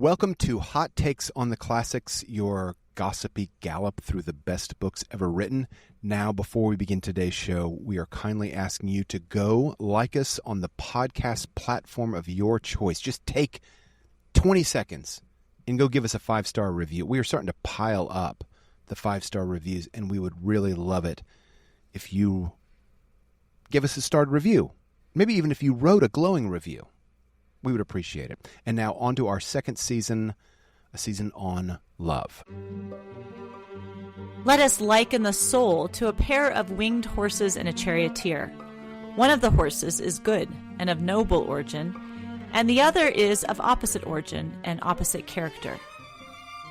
Welcome to Hot Takes on the Classics, your gossipy gallop through the best books ever written. Now, before we begin today's show, we are kindly asking you to go like us on the podcast platform of your choice. Just take 20 seconds and go give us a 5-star review. We are starting to pile up the 5-star reviews, and we would really love it if you give us a starred review. Maybe even if you wrote a glowing review. We would appreciate it. And now on to our second season, a season on love. Let us liken the soul to a pair of winged horses and a charioteer. One of the horses is good and of noble origin, and the other is of opposite origin and opposite character.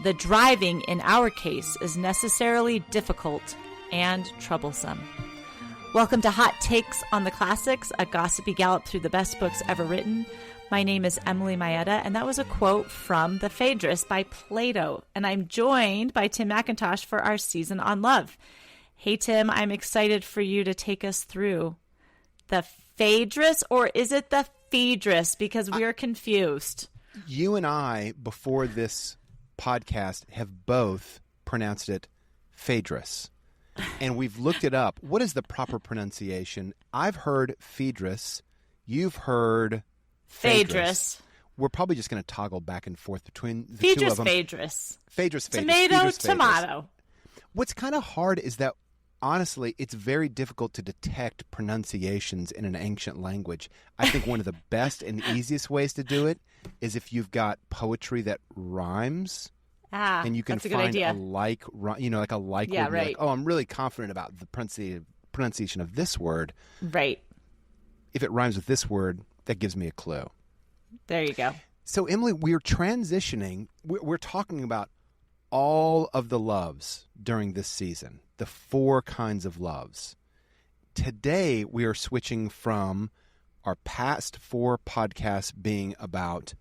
The driving in our case is necessarily difficult and troublesome. Welcome to Hot Takes on the Classics, a gossipy gallop through the best books ever written. My name is Emily Maeda, and that was a quote from the Phaedrus by Plato. And I'm joined by Tim McIntosh for our season on love. Hey, Tim, I'm excited for you to take us through the Phaedrus, or is it the Phaedrus? Because we're confused. You and I, before this podcast, have both pronounced it Phaedrus. And we've looked it up. What is the proper pronunciation? I've heard Phaedrus. You've heard Phaedrus. We're probably just going to toggle back and forth between the two of them. Phaedrus. Phaedrus. Tomato, Phaedrus, tomato. What's kind of hard is that, honestly, it's very difficult to detect pronunciations in an ancient language. I think one of the best and easiest ways to do it is if you've got poetry that rhymes. And you can find a like, like a like yeah, word. Right. Like, oh, I'm really confident about the pronunciation of this word. Right. If it rhymes with this word, that gives me a clue. There you go. So, Emily, we're transitioning. We're talking about all of the loves during this season, the 4 kinds of loves. Today, we are switching from our past 4 podcasts being about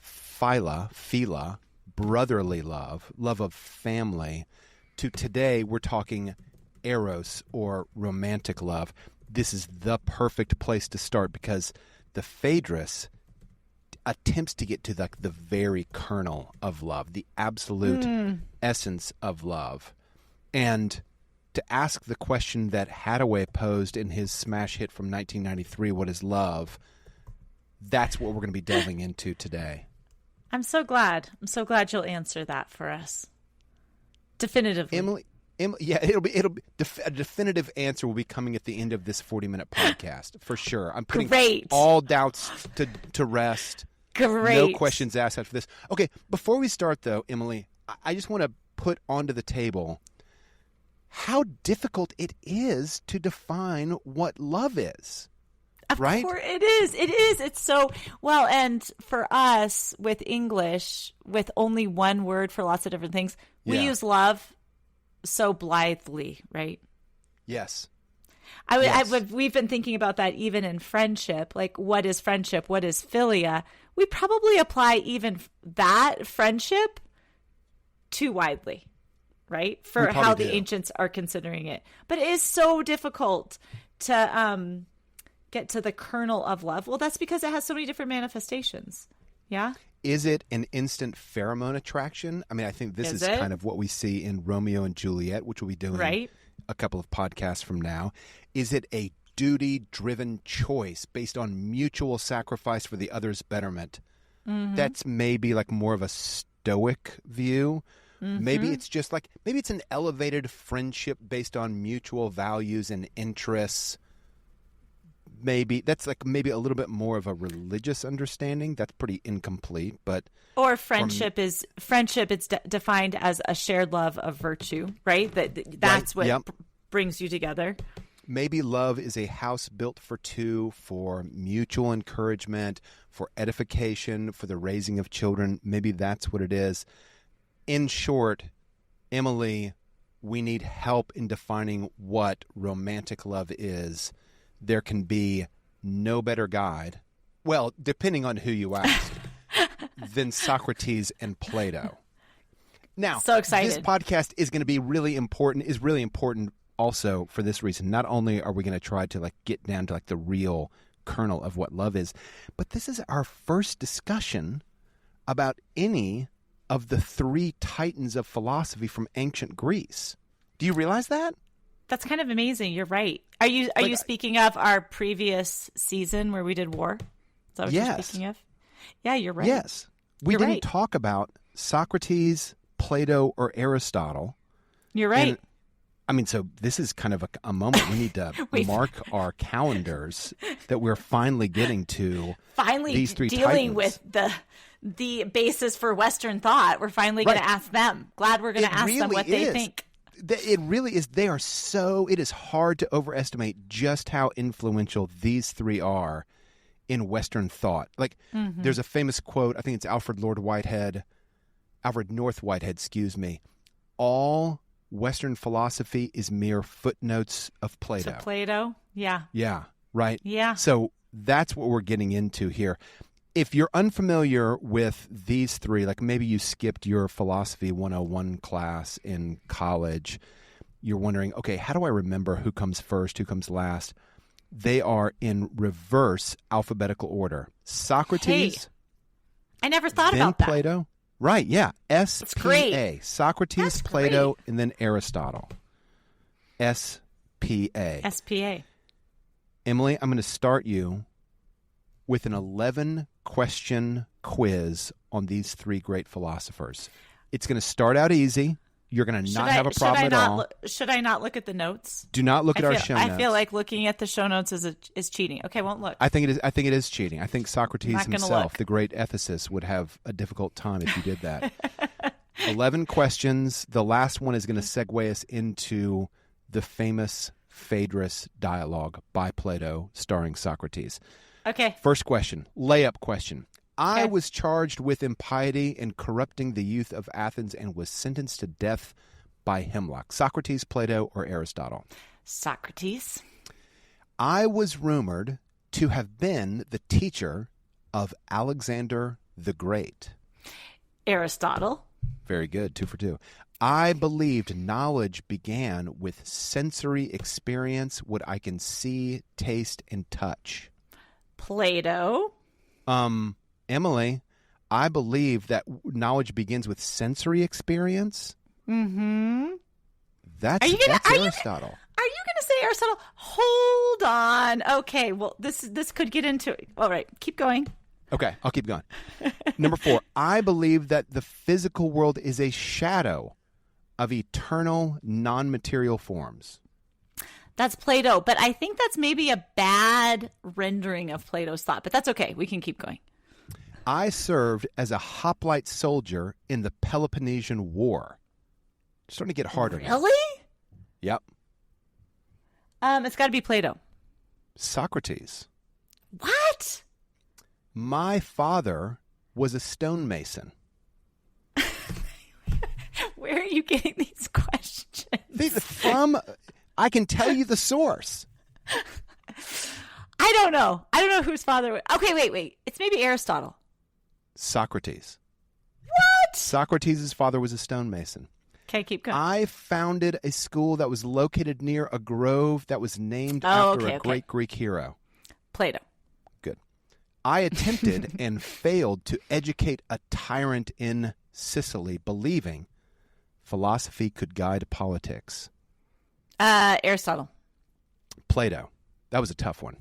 philia, brotherly love, love of family, to today we're talking eros, or romantic love. This is the perfect place to start because the Phaedrus attempts to get to the very kernel of love, the absolute essence of love. And to ask the question that Hathaway posed in his smash hit from 1993, what is love? That's what we're going to be delving into today. I'm so glad you'll answer that for us. Definitively. Emily, yeah, it'll be a definitive answer will be coming at the end of this 40-minute podcast for sure. I'm putting all doubts to rest. Great. No questions asked after this. Okay, before we start though, Emily, I just want to put onto the table how difficult it is to define what love is. Of right? course it is. It is. It's so well. And for us with English, with only one word for lots of different things, we use love so blithely, right? Yes. We've been thinking about that even in friendship. Like, what is friendship? What is philia? We probably apply even that friendship too widely, right? For how the ancients are considering it. But it is so difficult to get to the kernel of love. Well, that's because it has so many different manifestations. Yeah. Is it an instant pheromone attraction? I mean, I think this is kind of what we see in Romeo and Juliet, which we'll be doing a couple of podcasts from now. Is it a duty-driven choice based on mutual sacrifice for the other's betterment? Mm-hmm. That's maybe like more of a stoic view. Mm-hmm. Maybe it's just like, maybe it's an elevated friendship based on mutual values and interests. Maybe that's like maybe a little bit more of a religious understanding. That's pretty incomplete, but friendship is defined as a shared love of virtue, right? That's what brings you together. Maybe love is a house built for two, for mutual encouragement, for edification, for the raising of children. Maybe that's what it is. In short, Emily, we need help in defining what romantic love is. There can be no better guide, well, depending on who you ask, than Socrates and Plato. Now, so excited. This podcast is going to be really important also for this reason. Not only are we going to try to get down to the real kernel of what love is, but this is our first discussion about any of the three titans of philosophy from ancient Greece. Do you realize that? That's kind of amazing. You're right. Are you speaking of our previous season where we did war? Is that what you're speaking of? Yeah, you're right. Yes. We didn't talk about Socrates, Plato, or Aristotle. You're right. And, so this is kind of a moment we need to mark our calendars that we're finally getting to these three dealing titans. With the basis for Western thought. We're finally going to ask them. Glad we're going to ask them what they think. It really is. It is hard to overestimate just how influential these three are in Western thought. Like, there's a famous quote, I think it's Alfred North Whitehead, all Western philosophy is mere footnotes of Plato. To Plato? Yeah. Yeah, right? Yeah. So that's what we're getting into here. If you're unfamiliar with these three, like maybe you skipped your Philosophy 101 class in college, you're wondering, okay, how do I remember who comes first, who comes last? They are in reverse alphabetical order. Socrates. I never thought then about that. Plato. Right, yeah. S-P-A. Socrates, That's Plato, great. and then Aristotle. S-P-A. S-P-A. Emily, I'm going to start you with an 11-question quiz on these three great philosophers. It's going to start out easy. You're going to not have a problem at all. Should I not look at the notes? Do not look at our show notes. I feel like looking at the show notes is cheating. Okay, won't look. I think it is cheating. I think Socrates himself, the great ethicist, would have a difficult time if you did that. 11 questions. The last one is going to segue us into the famous Phaedrus dialogue by Plato starring Socrates. Okay. First question, layup question. I was charged with impiety and corrupting the youth of Athens and was sentenced to death by hemlock. Socrates, Plato, or Aristotle? Socrates. I was rumored to have been the teacher of Alexander the Great. Aristotle. Very good, 2 for 2. I believed knowledge began with sensory experience, what I can see, taste, and touch. Plato. Emily, I believe that knowledge begins with sensory experience. Mm-hmm. That's Aristotle. Are you going to say Aristotle? Hold on. Okay, well, this could get into it. All right, keep going. Okay, I'll keep going. Number 4, I believe that the physical world is a shadow of eternal non-material forms. That's Plato, but I think that's maybe a bad rendering of Plato's thought, but that's okay. We can keep going. I served as a hoplite soldier in the Peloponnesian War. It's starting to get harder now. Really? Yep. It's got to be Plato. Socrates. What? My father was a stonemason. Where are you getting these questions? I can tell you the source. I don't know. I don't know whose father was. Okay, wait. It's maybe Aristotle. Socrates. What? Socrates' father was a stonemason. Okay, keep going. I founded a school that was located near a grove that was named after a great Greek hero. Plato. Good. I attempted and failed to educate a tyrant in Sicily, believing philosophy could guide politics. Aristotle. Plato. That was a tough one.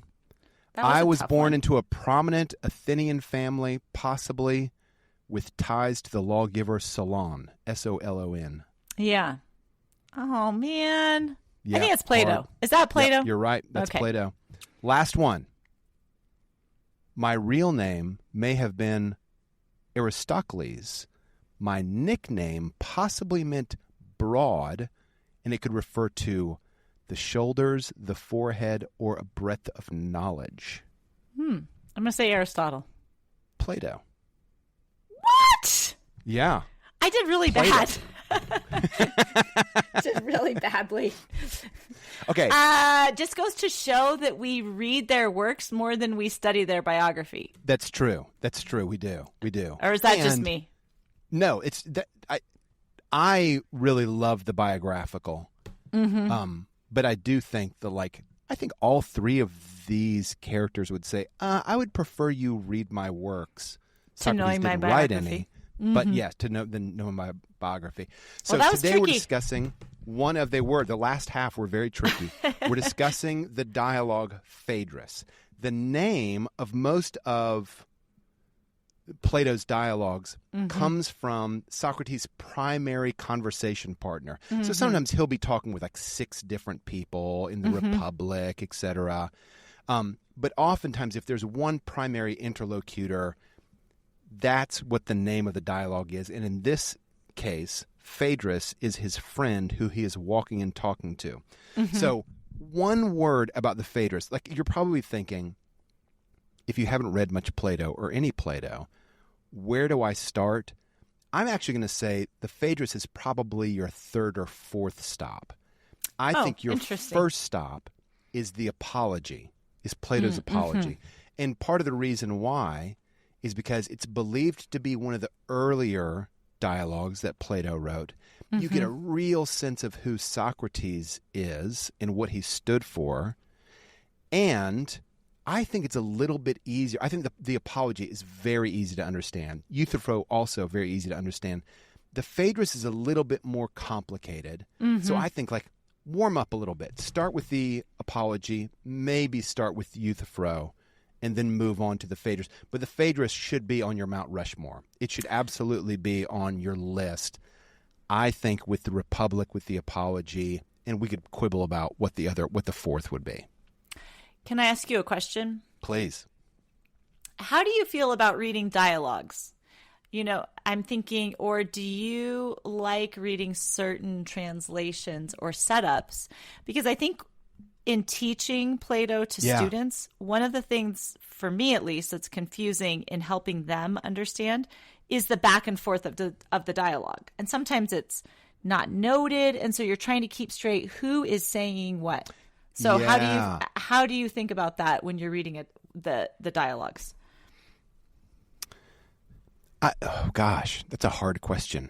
I was born into a prominent Athenian family, possibly with ties to the lawgiver Solon, S-O-L-O-N. Yeah. Oh, man. Yeah, I think it's Plato. Is that Plato? Yep, you're right. That's Plato. Last one. My real name may have been Aristocles. My nickname possibly meant broad, and it could refer to the shoulders, the forehead, or a breadth of knowledge. I'm going to say Aristotle. Plato. What? Yeah. I did really bad. Did really badly. Okay. Just goes to show that we read their works more than we study their biography. That's true. We do. Or is that just me? No, it's that I really love the biographical. Mm-hmm. But I do think I think all three of these characters would say, I would prefer you read my works Socrates didn't write any, but yes, to know my biography. So that was today tricky. we're discussing the last half were very tricky. We're discussing the dialogue Phaedrus. The name of most of Plato's dialogues comes from Socrates' primary conversation partner. So sometimes he'll be talking with like 6 different people in the Republic, etc. But oftentimes, if there's one primary interlocutor, that's what the name of the dialogue is. And in this case, Phaedrus is his friend who he is walking and talking to. So one word about the Phaedrus, like you're probably thinking, if you haven't read much Plato or any Plato, where do I start? I'm actually going to say the Phaedrus is probably your 3rd or 4th stop. I think your first stop is the Apology, is Plato's Apology. And part of the reason why is because it's believed to be one of the earlier dialogues that Plato wrote. You get a real sense of who Socrates is and what he stood for. And I think it's a little bit easier. I think the Apology is very easy to understand. Euthyphro also very easy to understand. The Phaedrus is a little bit more complicated. So I think like warm up a little bit. Start with the Apology, maybe start with Euthyphro, and then move on to the Phaedrus. But the Phaedrus should be on your Mount Rushmore. It should absolutely be on your list. I think with the Republic, with the Apology, and we could quibble about what the 4th would be. Can I ask you a question? Please. How do you feel about reading dialogues? You know, I'm thinking, or do you like reading certain translations or setups? Because I think in teaching Plato to students, one of the things, for me at least, that's confusing in helping them understand is the back and forth of the dialogue. And sometimes it's not noted, and so you're trying to keep straight who is saying what. So how do you think about that when you're reading the dialogues? Oh gosh, that's a hard question.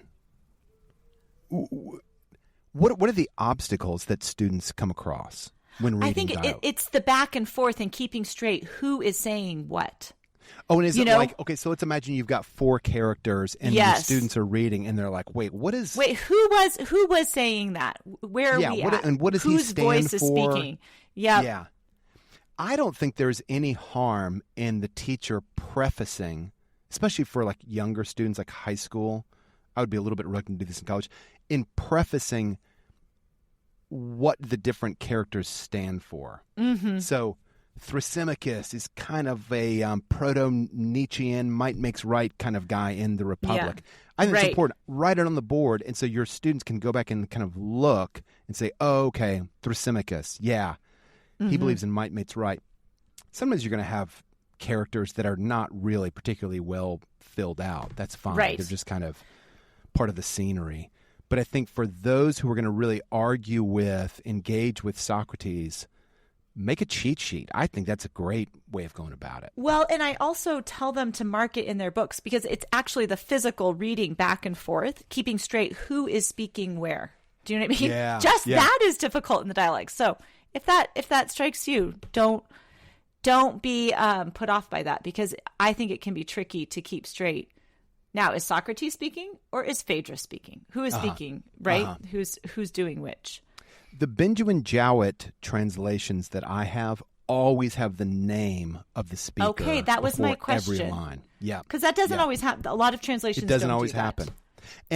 What are the obstacles that students come across when reading dialogue? I think it's the back and forth and keeping straight who is saying what. Oh, and is it like, okay, so let's imagine you've got 4 characters and the students are reading and they're like, wait, who was saying that? Where are we at? And what does he stand for? Whose voice is speaking? Yeah. I don't think there's any harm in the teacher prefacing, especially for like younger students, like high school. I would be a little bit reluctant to do this in college, in prefacing what the different characters stand for. So Thrasymachus is kind of a proto-Nietzschean, might makes right kind of guy in the Republic. I think it's important. Write it on the board, and so your students can go back and kind of look and say, oh, okay, Thrasymachus, he believes in might makes right. Sometimes you're going to have characters that are not really particularly well filled out. That's fine. They're just kind of part of the scenery. But I think for those who are going to really argue with, engage with Socrates, make a cheat sheet. I think that's a great way of going about it. Well, and I also tell them to mark it in their books because it's actually the physical reading back and forth, keeping straight who is speaking where. Do you know what I mean? That is difficult in the dialogue. So if that strikes you, don't be put off by that, because I think it can be tricky to keep straight. Now, is Socrates speaking or is Phaedrus speaking? Who is speaking, right? Who's doing which? The Benjamin Jowett translations that I have always have the name of the speaker. Okay, that was my question. Every line. Yeah. Because that doesn't always happen. A lot of translations doesn't don't always do that. happen.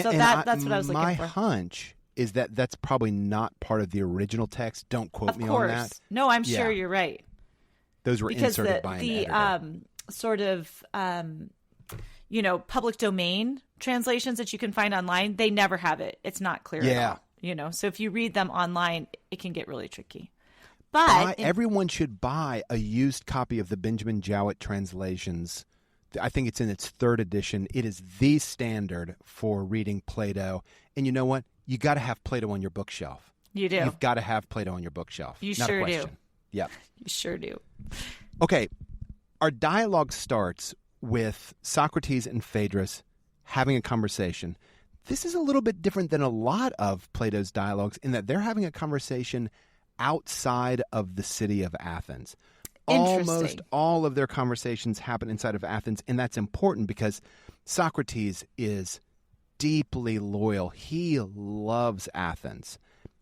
So that's what I was looking for. My hunch is that that's probably not part of the original text. Don't quote me on that. No, I'm sure you're right. Those were inserted by an editor. Sort of public domain translations that you can find online, they never have it. It's not clear at all. So if you read them online, it can get really tricky. But everyone should buy a used copy of the Benjamin Jowett translations. I think it's in its 3rd edition. It is the standard for reading Plato. And you know what? You got to have Plato on your bookshelf. You do. You've got to have Plato on your bookshelf. You Not sure a question. do. Yeah. You sure do. Okay. Our dialogue starts with Socrates and Phaedrus having a conversation. This is a little bit different than a lot of Plato's dialogues in that they're having a conversation outside of the city of Athens. almost all of their conversations happen inside of Athens, and that's important because Socrates is deeply loyal. He loves Athens.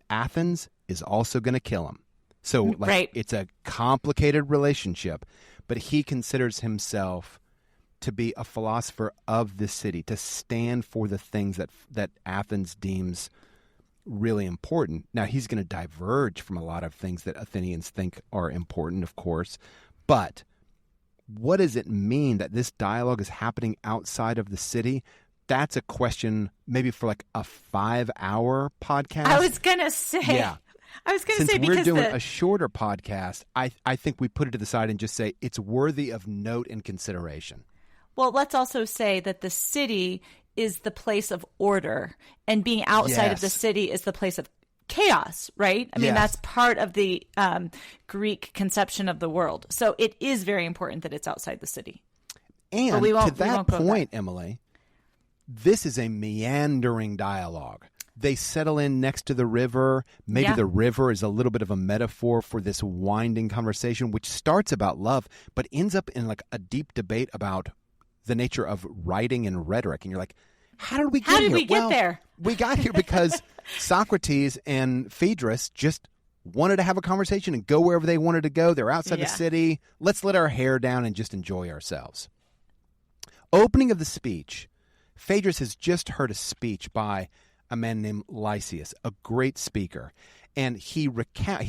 Athens is also going to kill him. So It's a complicated relationship, but he considers himself to be a philosopher of the city, to stand for the things that Athens deems really important. Now, he's going to diverge from a lot of things that Athenians think are important, of course, but what does it mean that this dialogue is happening outside of the city? That's a question maybe for like a 5-hour podcast. I was going to say. Yeah. Since we're doing a shorter podcast, I think we put it to the side and just say it's worthy of note and consideration. Well, let's also say that the city is the place of order, and being outside of the city is the place of chaos, right? I mean, that's part of the Greek conception of the world. So it is very important that it's outside the city. And to that point, Emily, this is a meandering dialogue. They settle in next to the river. Maybe the river is a little bit of a metaphor for this winding conversation, which starts about love, but ends up in like a deep debate about the nature of writing and rhetoric. And you're like, how did we get there? We got here because Socrates and Phaedrus just wanted to have a conversation and go wherever they wanted to go. They're outside the city. Let's let our hair down and just enjoy ourselves. Opening of the speech, Phaedrus has just heard a speech by a man named Lysias, a great speaker. And he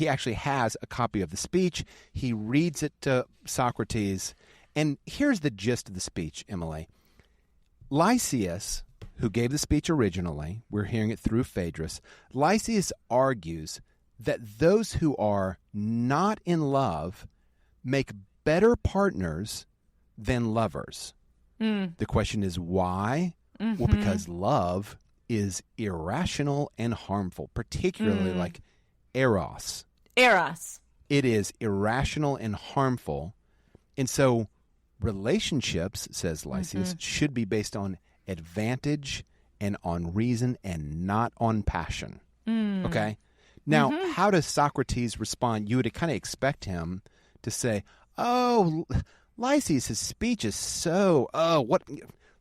actually has a copy of the speech. He reads it to Socrates. And here's the gist of the speech, Emily. Lysias, who gave the speech originally, we're hearing it through Phaedrus, Lysias argues that those who are not in love make better partners than lovers. The question is why? Well, because love is irrational and harmful, particularly like eros. Eros. It is irrational and harmful. And so relationships, says Lysias, should be based on advantage and on reason and not on passion. Okay? Now, how does Socrates respond? You would kind of expect him to say, oh, Lysias' speech is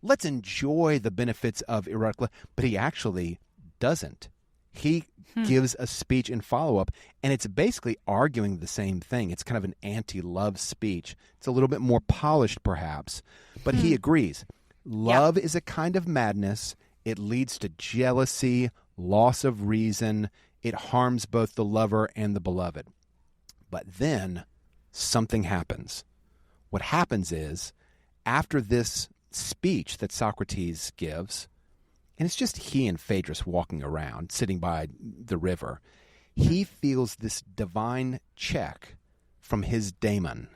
let's enjoy the benefits of erotic love. But he actually doesn't. He gives a speech in follow-up, and it's basically arguing the same thing. It's kind of an anti-love speech. It's a little bit more polished, perhaps, but he agrees. Love is a kind of madness. It leads to jealousy, loss of reason. It harms both the lover and the beloved. But then something happens. What happens is, after this speech that Socrates gives, and it's just he and Phaedrus walking around, sitting by the river, he feels this divine check from his daemon.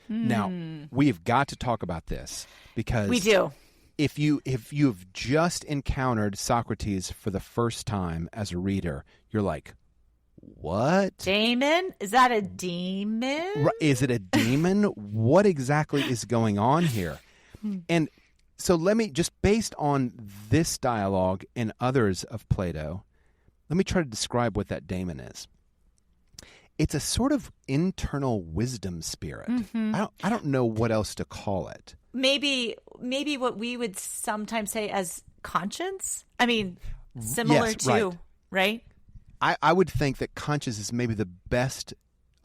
Now, we've got to talk about this because we do. If you've just encountered Socrates for the first time as a reader, you're like, what? Daemon? Is that a demon? Is it a demon? What exactly is going on here? And so let me, just based on this dialogue and others of Plato, let me try to describe what that daemon is. It's a sort of internal wisdom spirit. I don't know what else to call it. Maybe what we would sometimes say as conscience? I mean, similar to, right? I would think that conscience is maybe the best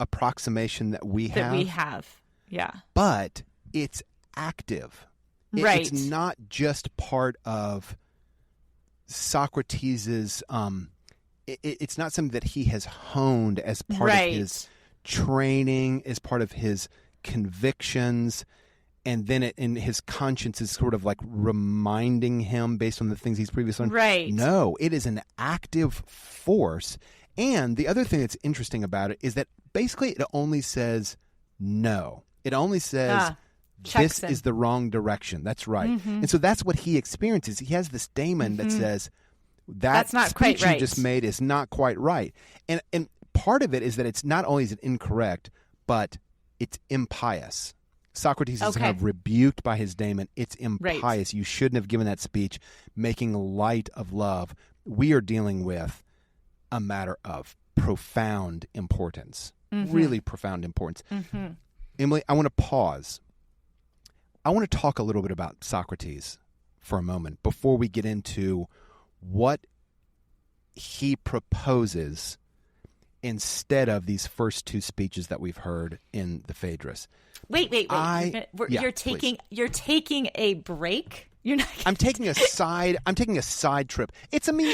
approximation that we have. Yeah. But it's active. Right. It's not just part of Socrates's, it's not something that he has honed as part of his training, as part of his convictions, and then in his conscience is sort of like reminding him based on the things he's previously done. Right. No, it is an active force. And the other thing that's interesting about it is that basically it only says no. It only says this is the wrong direction. That's right. And so that's what he experiences. He has this daemon that says that's not quite speech right. you just made is not quite right. And part of it is that it's not only is it incorrect, but it's impious. Socrates is kind of rebuked by his daemon. It's impious. Right. You shouldn't have given that speech, making light of love. We are dealing with a matter of profound importance, really profound importance. Emily, I want to pause. I want to talk a little bit about Socrates for a moment before we get into what he proposes instead of these first two speeches that we've heard in the Phaedrus. Wait. You're taking a break? You're not I'm taking a side trip.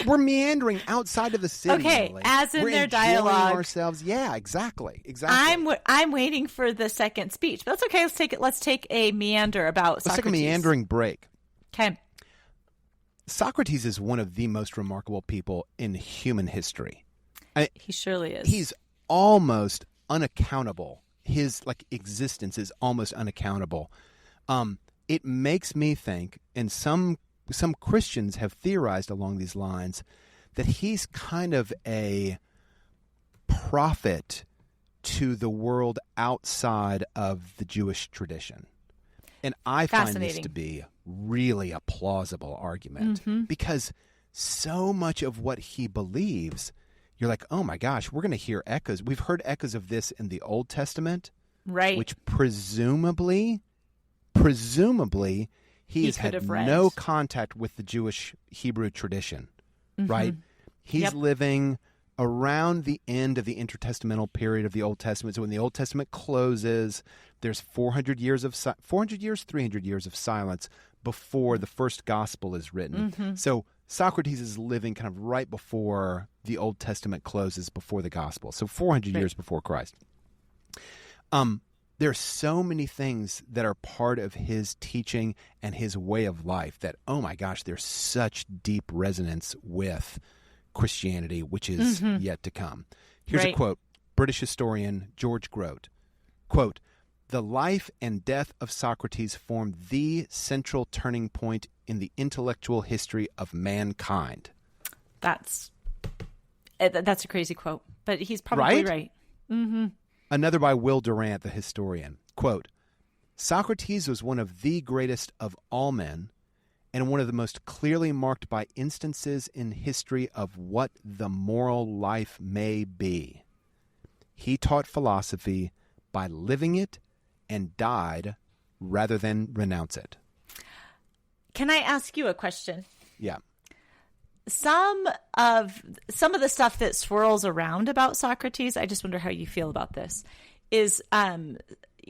We're meandering outside of the city. Okay, Emily. as in we're their enjoying dialogue. Ourselves. Yeah, exactly. I'm waiting for the second speech. But that's okay. Let's take a meander about Socrates. Let's take a meandering break. Okay. Socrates is one of the most remarkable people in human history. He surely is. He's almost unaccountable. His existence is almost unaccountable. It makes me think, and some Christians have theorized along these lines, that he's kind of a prophet to the world outside of the Jewish tradition. And I find this to be really a plausible argument because so much of what he believes, you're like, oh my gosh, we're going to hear echoes. We've heard echoes of this in the Old Testament, right? Which presumably he has had no contact with the Jewish Hebrew tradition, right? He's living around the end of the intertestamental period of the Old Testament. So when the Old Testament closes, there's 300 years of silence before the first gospel is written. So Socrates is living kind of right before the Old Testament closes, before the gospel. So 400 years before Christ. There's so many things that are part of his teaching and his way of life that, oh my gosh, there's such deep resonance with Christianity, which is yet to come. Here's a quote, British historian George Grote. Quote, "The life and death of Socrates formed the central turning point in the intellectual history of mankind." That's a crazy quote, but he's probably right. Another by Will Durant, the historian. Quote, "Socrates was one of the greatest of all men and one of the most clearly marked by instances in history of what the moral life may be. He taught philosophy by living it and died rather than renounce it." Can I ask you a question? Yeah. Some of the stuff that swirls around about Socrates, I just wonder how you feel about this, is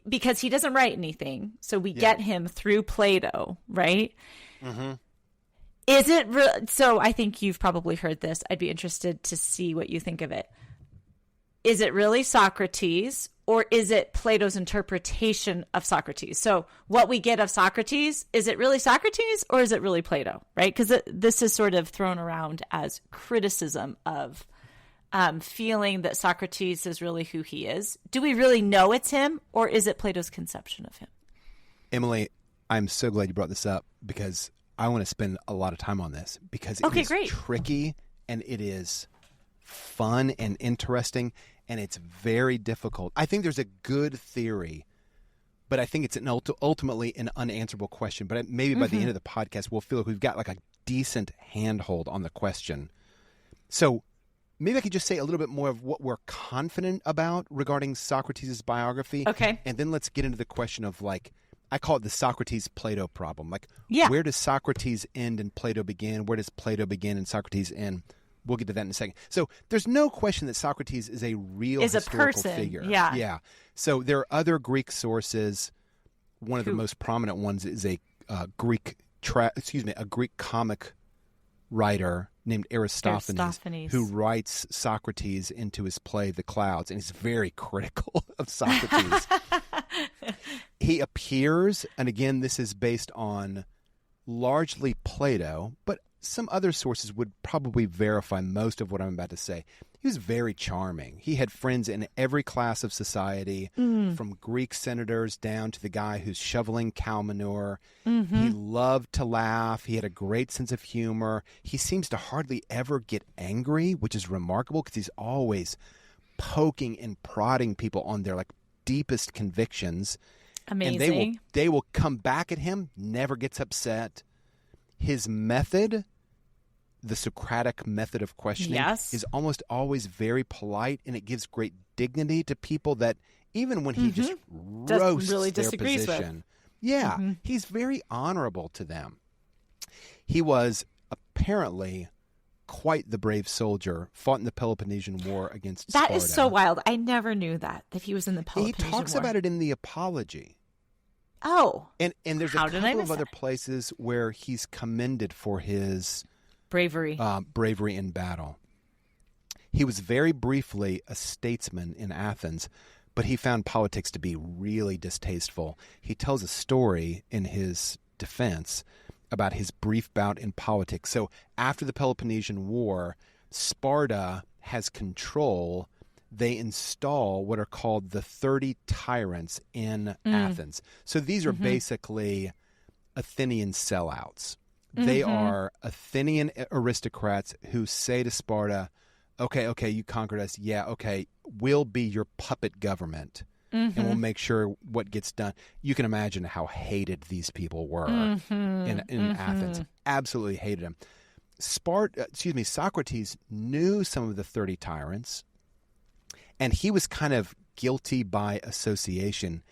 because he doesn't write anything, so we get him through Plato, right? Is it so? I think you've probably heard this. I'd be interested to see what you think of it. Is it really Socrates, or is it Plato's interpretation of Socrates? So what we get of Socrates, is it really Socrates, or is it really Plato, right? Because this is sort of thrown around as criticism of feeling that Socrates is really who he is. Do we really know it's him, or is it Plato's conception of him? Emily, I'm so glad you brought this up because I want to spend a lot of time on this because it is tricky and it is fun and interesting, and it's very difficult. I think there's a good theory, but I think it's ultimately an unanswerable question. But maybe by the end of the podcast, we'll feel like we've got a decent handhold on the question. So maybe I could just say a little bit more of what we're confident about regarding Socrates' biography. Okay. And then let's get into the question of I call it the Socrates-Plato problem. Where does Socrates end and Plato begin? Where does Plato begin and Socrates end? We'll get to that in a second. So there's no question that Socrates is a real historical figure. Yeah. So there are other Greek sources. One of the most prominent ones is a Greek comic writer named Aristophanes, who writes Socrates into his play The Clouds, and he's very critical of Socrates. He appears, and again, this is based on largely Plato, but some other sources would probably verify most of what I'm about to say. He was very charming. He had friends in every class of society, from Greek senators down to the guy who's shoveling cow manure. He loved to laugh. He had a great sense of humor. He seems to hardly ever get angry, which is remarkable because he's always poking and prodding people on their deepest convictions. Amazing. And they will come back at him, never gets upset. His method, the Socratic method of questioning, is almost always very polite, and it gives great dignity to people that even when he just roasts really their disagrees position. with. Yeah, he's very honorable to them. He was apparently quite the brave soldier, fought in the Peloponnesian War against Sparta. That is so wild. I never knew that he was in the Peloponnesian He talks War. about it in the Apology. Oh. And there's a How did I couple miss of other that? places where he's commended for his Bravery. bravery in battle. He was very briefly a statesman in Athens, but he found politics to be really distasteful. He tells a story in his defense about his brief bout in politics. So after the Peloponnesian War, Sparta has control. They install what are called the 30 tyrants in Athens. So these are basically Athenian sellouts. They are Athenian aristocrats who say to Sparta, okay, you conquered us. Yeah, okay, we'll be your puppet government, and we'll make sure what gets done. You can imagine how hated these people were in Athens. Absolutely hated them. Socrates knew some of the 30 tyrants, and he was kind of guilty by association.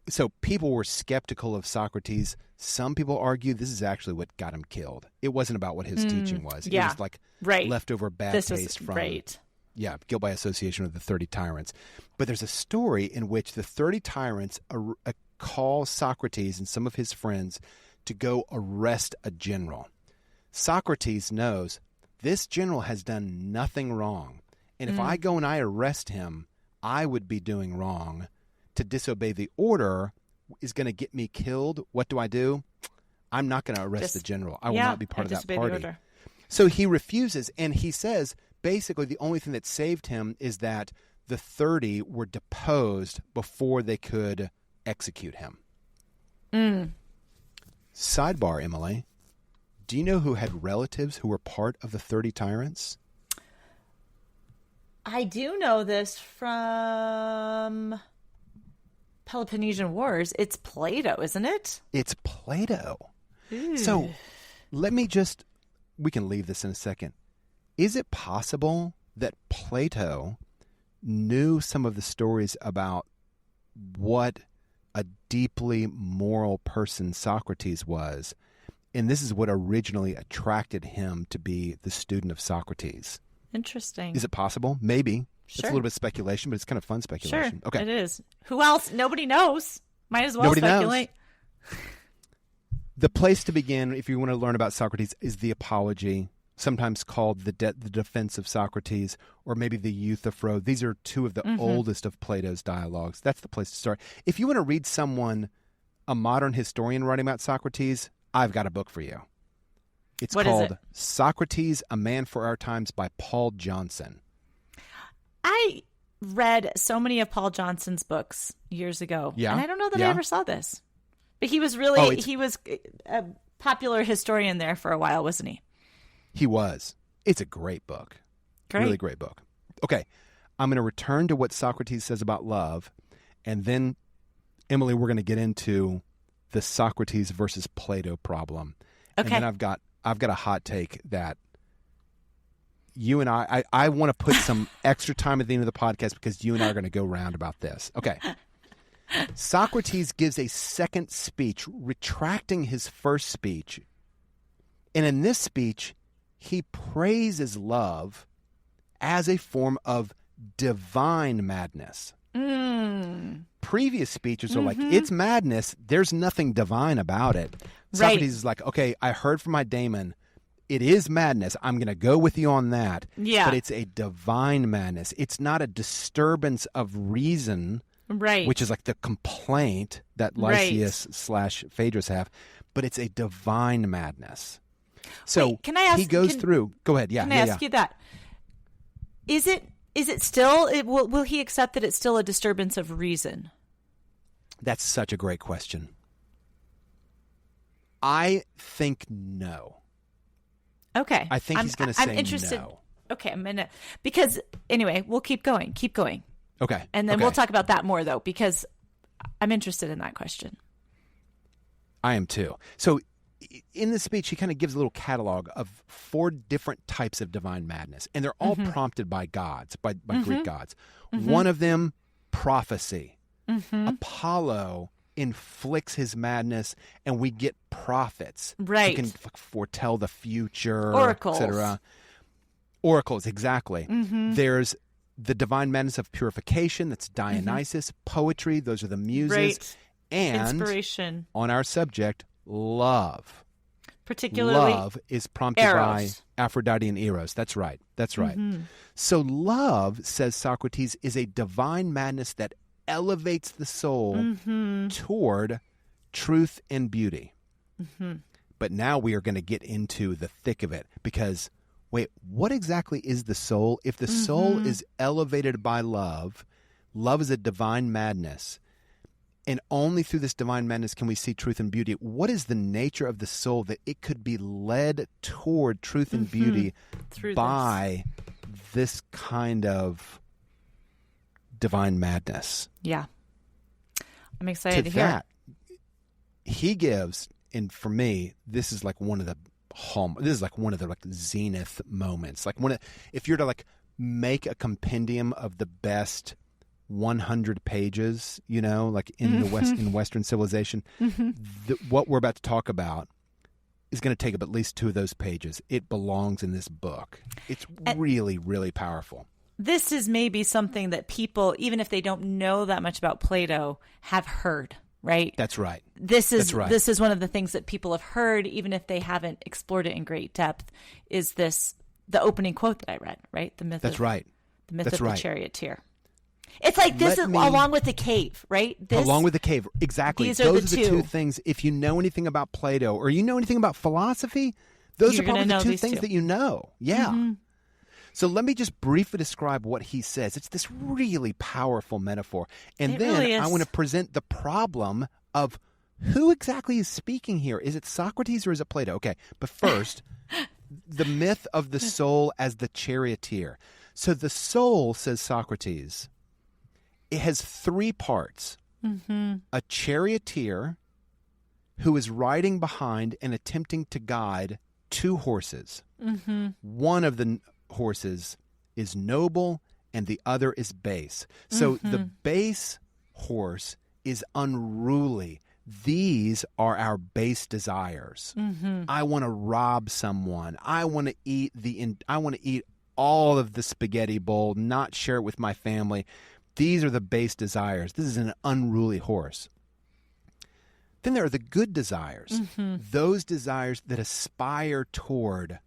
So people were skeptical of Socrates. Some people argue this is actually what got him killed. It wasn't about what his teaching was. It was like leftover bad taste from guilt by association with the 30 tyrants. But there's a story in which the 30 tyrants call Socrates and some of his friends to go arrest a general. Socrates knows this general has done nothing wrong. And if I go and I arrest him, I would be doing wrong. To disobey the order is going to get me killed. What do? I'm not going to arrest the general. I will not be part of that party. So he refuses, and he says basically the only thing that saved him is that the 30 were deposed before they could execute him. Sidebar, Emily. Do you know who had relatives who were part of the 30 tyrants? I do know this from Peloponnesian Wars. It's Plato, isn't it? It's Plato. Ooh. So we can leave this in a second. Is it possible that Plato knew some of the stories about what a deeply moral person Socrates was, and this is what originally attracted him to be the student of Socrates? Interesting. Is it possible? Maybe. Sure. It's a little bit of speculation, but it's kind of fun speculation. Sure, okay. it is. Who else? Nobody knows. Might as well Nobody speculate. knows. The place to begin, if you want to learn about Socrates, is the Apology, sometimes called the Defense of Socrates, or maybe the Euthyphro. These are two of the oldest of Plato's dialogues. That's the place to start. If you want to read a modern historian writing about Socrates, I've got a book for you. It's called Socrates, A Man for Our Times by Paul Johnson. I read so many of Paul Johnson's books years ago. Yeah. And I don't know that I ever saw this. But he was really, he was a popular historian there for a while, wasn't he? He was. It's a great book. Great. Really great book. Okay. I'm going to return to what Socrates says about love. And then, Emily, we're going to get into the Socrates versus Plato problem. Okay. And then I've got a hot take that you and I want to put some extra time at the end of the podcast because you and I are going to go round about this. Okay. Socrates gives a second speech, retracting his first speech. And in this speech, he praises love as a form of divine madness. Previous speeches are like, it's madness. There's nothing divine about it. Socrates is like, okay, I heard from my daemon. It is madness. I'm going to go with you on that. Yeah. But it's a divine madness. It's not a disturbance of reason, which is like the complaint that Lysias / Phaedrus have, but it's a divine madness. So can I ask, he goes through. Go ahead. Yeah. Can I ask you that? Is it still, will he accept that it's still a disturbance of reason? That's such a great question. I think no. Okay. I think he's going to say I'm interested. no. Okay, because anyway, we'll keep going. Okay. And then we'll talk about that more though, because I'm interested in that question. I am too. So in the speech, he kind of gives a little catalog of 4 different types of divine madness, and they're all prompted by gods, by Greek gods. One of them prophecy. Apollo inflicts his madness, and we get prophets. Right. Who can foretell the future, Oracles. etc. Oracles, exactly. There's the divine madness of purification, that's Dionysus. Poetry, those are the muses. Right. And inspiration. On our subject, love. Particularly Love is prompted eros. by Aphrodite and Eros. That's right. That's right. So love, says Socrates, is a divine madness that elevates the soul toward truth and beauty. But now we are going to get into the thick of it, because, wait, what exactly is the soul? If the soul is elevated by love, love is a divine madness, and only through this divine madness can we see truth and beauty. What is the nature of the soul that it could be led toward truth and beauty through by this kind of divine madness? Yeah. I'm excited to To hear. that, he gives, and for me, this is like one of the zenith moments. Like if you're to make a compendium of the best 100 pages, in in Western civilization, what we're about to talk about is going to take up at least 2 of those pages. It belongs in this book. It's really, really powerful. This is maybe something that people, even if they don't know that much about Plato, have heard, right? That's right. This is one of the things that people have heard, even if they haven't explored it in great depth, is the opening quote that I read, right? The myth That's of, right. The myth That's of right. the charioteer. It's like along with the cave, right? Along with the cave, exactly. These Those are the are the 2 two things. If you know anything about Plato, or you know anything about philosophy, those You're are probably gonna the know 2 things 2. that you know. Yeah. So let me just briefly describe what he says. It's this really powerful metaphor. And It then really is. I want to present the problem of who exactly is speaking here. Is it Socrates or is it Plato? Okay, but first, the myth of the soul as the charioteer. So the soul, says Socrates, it has 3 parts. A charioteer who is riding behind and attempting to guide 2 horses. One of the horses is noble and the other is base. So the base horse is unruly. These are our base desires. I want to rob someone. I want to eat all of the spaghetti bowl, not share it with my family. These are the base desires. This is an unruly horse. Then there are the good desires. Those desires that aspire toward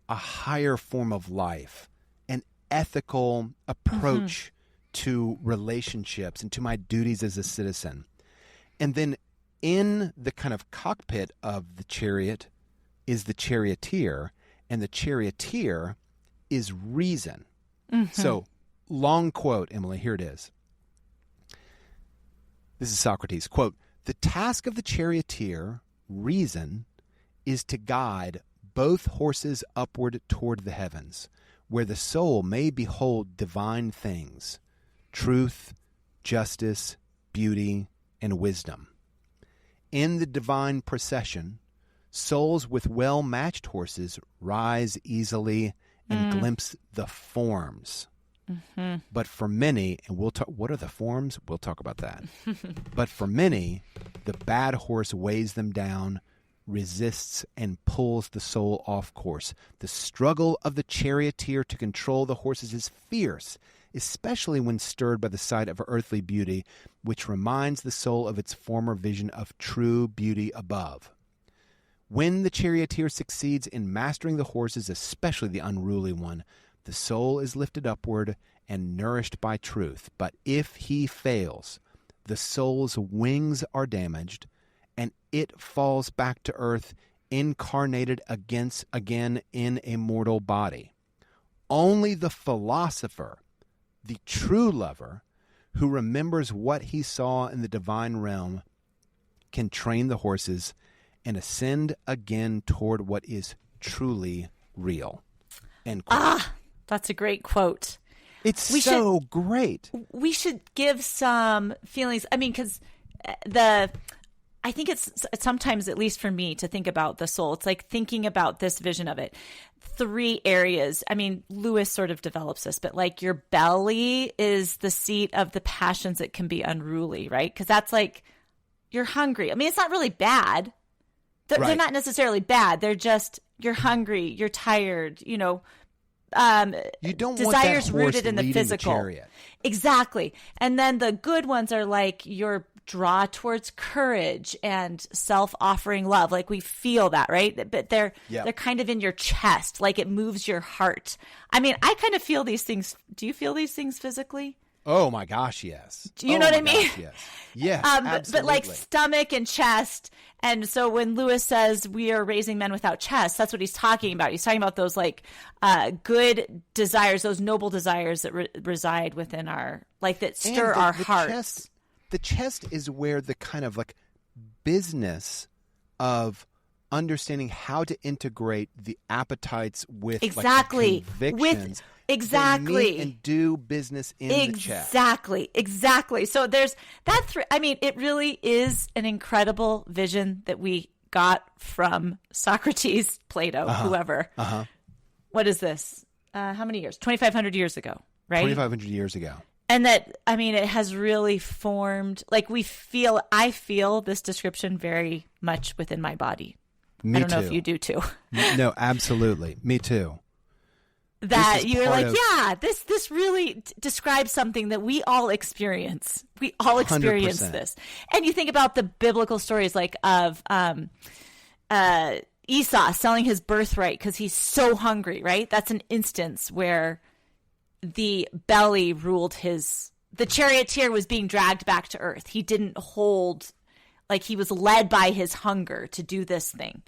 a higher form of life, an ethical approach to relationships and to my duties as a citizen. And then in the kind of cockpit of the chariot is the charioteer, and the charioteer is reason. So, long quote, Emily, here it is. This is Socrates. Quote, "The task of the charioteer, reason, is to guide both horses upward toward the heavens, where the soul may behold divine things, truth, justice, beauty, and wisdom. In the divine procession, souls with well-matched horses rise easily and glimpse the forms. But for many, and we'll talk, what are the forms? We'll talk about that. But for many, the bad horse weighs them down, resists, and pulls the soul off course. The struggle of the charioteer to control the horses is fierce, especially when stirred by the sight of earthly beauty, which reminds the soul of its former vision of true beauty above. When the charioteer succeeds in mastering the horses, especially the unruly one, the soul is lifted upward and nourished by truth. But if he fails, the soul's wings are damaged, and it falls back to earth, incarnated again in a mortal body. Only the philosopher, the true lover, who remembers what he saw in the divine realm, can train the horses and ascend again toward what is truly real." End quote. That's a great quote. It's great. We should give some feelings. I mean, because I think it's sometimes, at least for me, to think about the soul. It's like thinking about this vision of it. 3 areas. I mean, Lewis sort of develops this, but like your belly is the seat of the passions that can be unruly, right? Because that's like, you're hungry. I mean, it's not really bad. They're not necessarily bad. They're just, you're hungry, you're tired, you know. You don't desires want that horse rooted in the leading physical. the chariot. Exactly. And then the good ones are like your draw towards courage and self-offering love. Like we feel that, right? But they're kind of in your chest, like it moves your heart. I mean, I kind of feel these things. Do you feel these things physically? Oh my gosh, yes. Do you know what I mean? Gosh, yes, absolutely. But like stomach and chest. And so when Lewis says we are raising men without chests, that's what he's talking about. He's talking about those like good desires, those noble desires that reside within our, like that stir our hearts. The chest is where the kind of like business of understanding how to integrate the appetites with like the convictions. Exactly. They meet and do business in the chest. Exactly. So there's that. I mean, it really is an incredible vision that we got from Socrates, Plato, whoever. What is this? How many years? 2,500 years ago, right? 2,500 years ago. And that, I mean, it has really formed, like I feel this description very much within my body. Me I don't too. know if you do too. No, absolutely. Me too. That you're like, this really describes something that we all experience. We all experience 100%. this. And you think about the biblical stories like of Esau selling his birthright because he's so hungry, right? That's an instance where the belly ruled the charioteer was being dragged back to earth. He didn't hold, like he was led by his hunger to do this thing.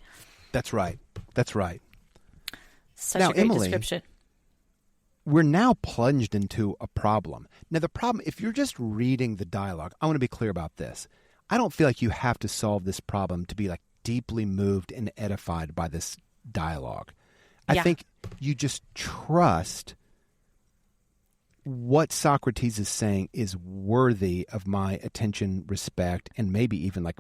That's right. Such now, a great Emily, description. We're now plunged into a problem. Now, the problem, if you're just reading the dialogue, I want to be clear about this. I don't feel like you have to solve this problem to be like deeply moved and edified by this dialogue. I think you just trust what Socrates is saying is worthy of my attention, respect, and maybe even like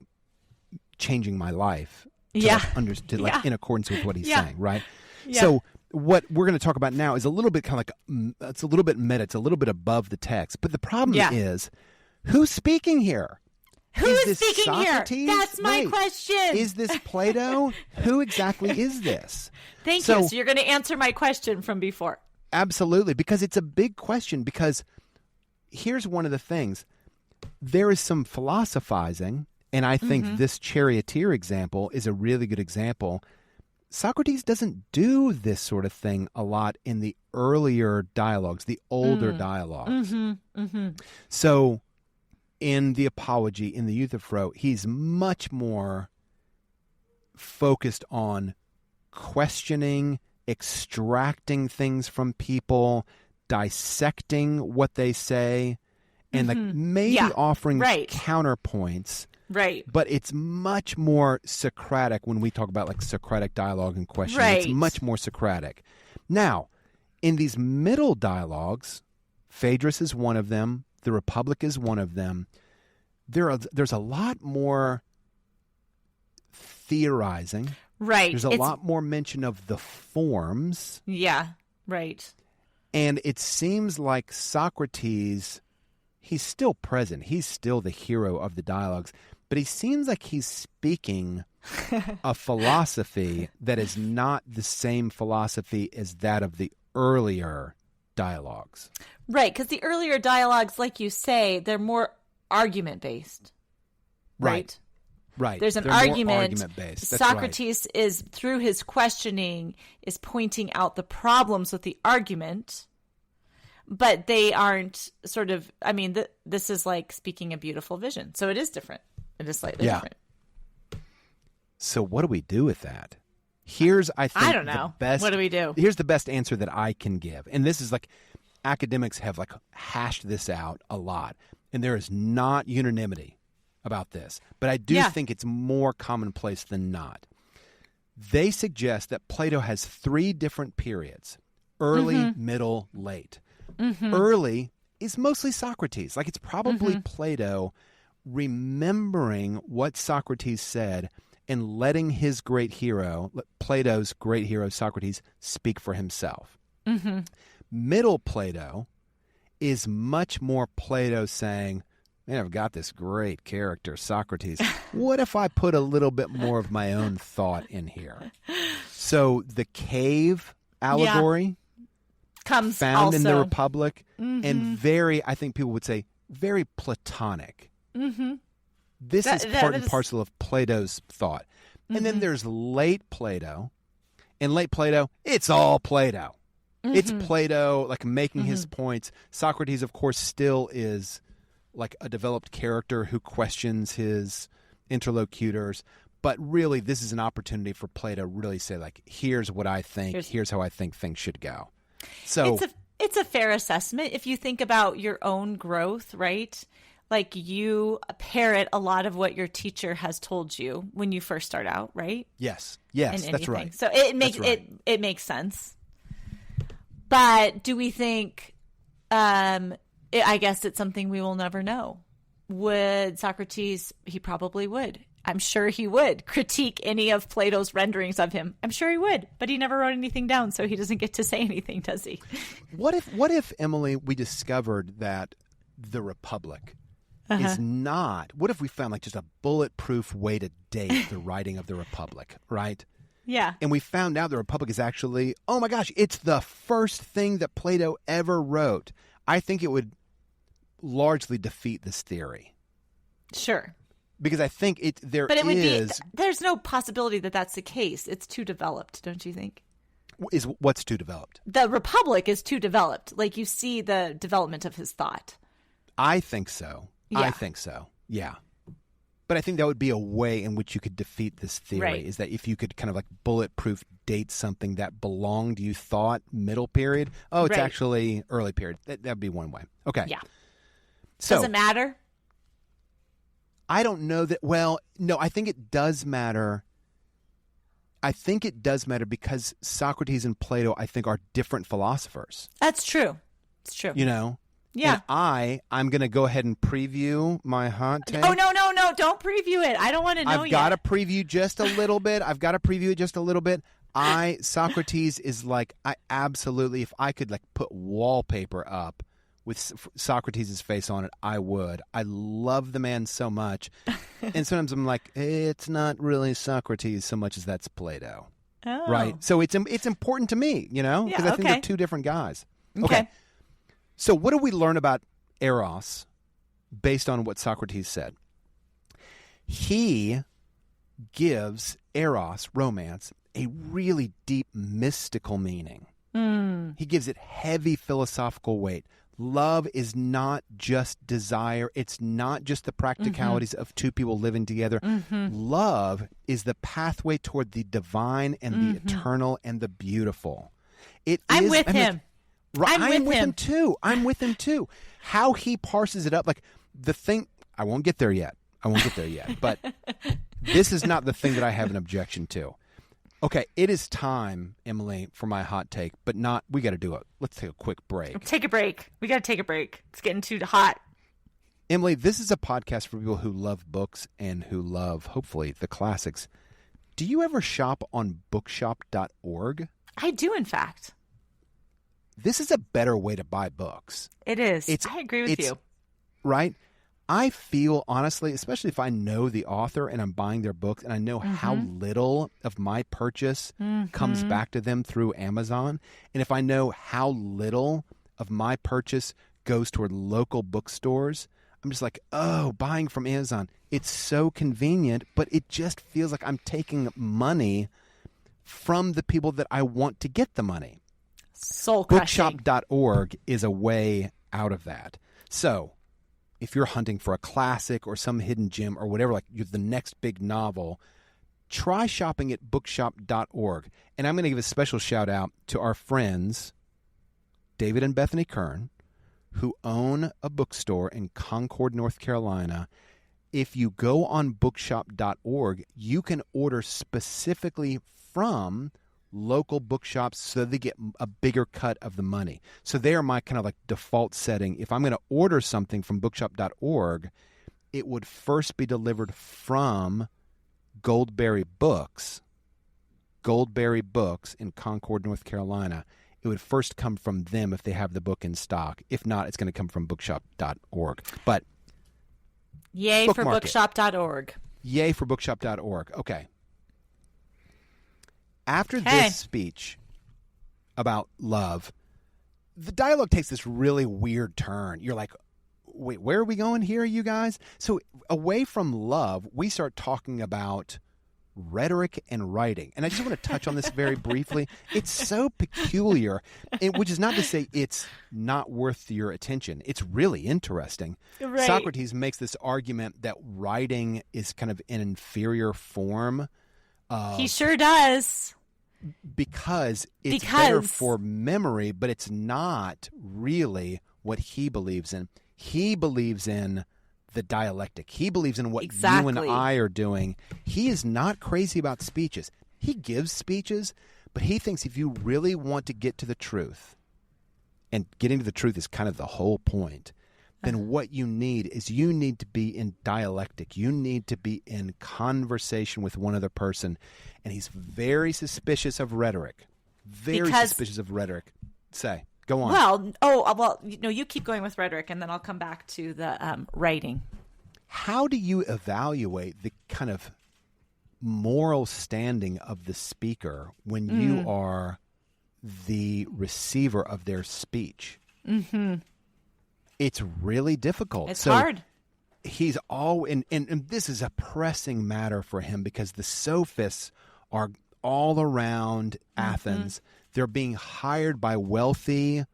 changing my life to in accordance with what he's saying, right? Yeah. So what we're going to talk about now is a little bit kind of like, it's a little bit meta, it's a little bit above the text. But the problem is, who's speaking here? Who is speaking Socrates? here? That's my question. Is this Plato? Who exactly is this? Thank you. So you're going to answer my question from before. Absolutely, because it's a big question. Because here's one of the things. There is some philosophizing, and I think this charioteer example is a really good example. Socrates doesn't do this sort of thing a lot in the earlier dialogues, the older dialogues. So in the Apology, in the Euthyphro, he's much more focused on questioning, extracting things from people, dissecting what they say, and like maybe offering counterpoints. Right. But it's much more Socratic when we talk about like Socratic dialogue and questioning. Right. It's much more Socratic. Now, in these middle dialogues, Phaedrus is one of them. The Republic is one of them. There's a lot more theorizing. Right. There's a lot more mention of the forms. Yeah, right. And it seems like Socrates, he's still present. He's still the hero of the dialogues. But he seems like he's speaking a philosophy that is not the same philosophy as that of the earlier dialogues. Right, because the earlier dialogues, like you say, they're more argument-based. Right. There's an argument. Socrates is, through his questioning, is pointing out the problems with the argument, but they aren't sort of, I mean, this is like speaking a beautiful vision. So it is different. It is slightly different. So what do we do with that? Here's, I think, I don't know. What do we do? Here's the best answer that I can give. And this is like, academics have like hashed this out a lot. And there is not unanimity about this. But I do think it's more commonplace than not. They suggest that Plato has 3 different periods: early, middle, late. Early is mostly Socrates. Like it's probably Plato remembering what Socrates said and letting his great hero, Plato's great hero, Socrates, speak for himself. Mm-hmm. Middle Plato is much more Plato saying, man, I've got this great character, Socrates. What if I put a little bit more of my own thought in here? So the cave allegory comes found also in the Republic, mm-hmm. and very, I think people would say, very Platonic. Mm-hmm. This is part and is... parcel of Plato's thought. Mm-hmm. And then there's late Plato. In late Plato, it's all Plato. Mm-hmm. It's Plato, like, making mm-hmm. his points. Socrates, of course, still is like a developed character who questions his interlocutors. But really, this is an opportunity for Plato to really say, like, here's what I think. Here's how I think things should go. So it's a fair assessment if you think about your own growth, right? Like, you parrot a lot of what your teacher has told you when you first start out, right? Yes, that's right. So it makes sense. But do we think? I guess it's something we will never know. Would Socrates? He probably would. I'm sure he would critique any of Plato's renderings of him. I'm sure he would, but he never wrote anything down, so he doesn't get to say anything, does he? What if Emily, we discovered that the Republic is not? What if we found like just a bulletproof way to date the writing of the Republic, right? Yeah. And we found out the Republic is actually, oh my gosh, it's the first thing that Plato ever wrote. I think it would largely defeat this theory. Sure. Because I think there's no possibility that that's the case. It's too developed, don't you think? What's too developed? The Republic is too developed. Like, you see the development of his thought. I think so. Yeah. I think so. Yeah. But I think that would be a way in which you could defeat this theory, right. Is that if you could kind of like bulletproof date something that belonged, you thought, middle period. Oh, it's right. actually early period. That would be one way. Okay. Yeah. So, does it matter? I don't know that. Well, no, I think it does matter. I think it does matter because Socrates and Plato, I think, are different philosophers. That's true. It's true. You know? Yeah. And I'm going to go ahead and preview my hot take. Oh, no. Don't preview it. I don't want to know yet. I've got to preview just a little bit. Socrates is like, I absolutely, if I could like put wallpaper up with Socrates' face on it, I would. I love the man so much. And sometimes I'm like, it's not really Socrates so much as that's Plato. Oh. Right? So it's important to me, you know? Because I think they're two different guys. Okay. So what do we learn about eros based on what Socrates said? He gives eros, romance, a really deep mystical meaning. He gives it heavy philosophical weight. Love is not just desire. It's not just the practicalities of two people living together. Love is the pathway toward the divine and the eternal and the beautiful. I'm with him. I'm with him too. I'm with him too. How he parses it up, like the thing, I won't get there yet. But this is not the thing that I have an objection to. Okay, it is time, Emily, for my hot take, but we got to do it. Let's take a quick break. Take a break. We got to take a break. It's getting too hot. Emily, this is a podcast for people who love books and who love, hopefully, the classics. Do you ever shop on bookshop.org? I do, in fact. This is a better way to buy books. It is. I agree with you. Right? I feel, honestly, especially if I know the author and I'm buying their books and I know how little of my purchase comes back to them through Amazon, and if I know how little of my purchase goes toward local bookstores, I'm just like, oh, buying from Amazon. It's so convenient, but it just feels like I'm taking money from the people that I want to get the money. Soul crushing. Bookshop.org is a way out of that. So if you're hunting for a classic or some hidden gem or whatever, like you're the next big novel, try shopping at bookshop.org. And I'm going to give a special shout out to our friends, David and Bethany Kern, who own a bookstore in Concord, North Carolina. If you go on bookshop.org, you can order specifically from local bookshops so they get a bigger cut of the money. So they are my kind of like default setting. If I'm going to order something from bookshop.org, it would first be delivered from Goldberry Books in Concord, North Carolina. It would first come from them if they have the book in stock. If not, it's going to come from bookshop.org. But yay for bookshop.org. Yay for bookshop.org. Okay. After this speech about love, the dialogue takes this really weird turn. You're like, wait, where are we going here, you guys? So away from love, we start talking about rhetoric and writing. And I just want to touch on this very briefly. It's so peculiar, which is not to say it's not worth your attention. It's really interesting. Right. Socrates makes this argument that writing is kind of an inferior form. He sure does. Because it's better for memory, but it's not really what he believes in. He believes in the dialectic. He believes in what you and I are doing. He is not crazy about speeches. He gives speeches, but he thinks if you really want to get to the truth, and getting to the truth is kind of the whole point, then what you need is you need to be in dialectic. You need to be in conversation with one other person. And he's very suspicious of rhetoric. Suspicious of rhetoric. Go on. Well, you keep going with rhetoric, and then I'll come back to the writing. How do you evaluate the kind of moral standing of the speaker when you are the receiver of their speech? Mm-hmm. It's really difficult. It's hard. He's and this is a pressing matter for him because the sophists are all around Athens. They're being hired by wealthy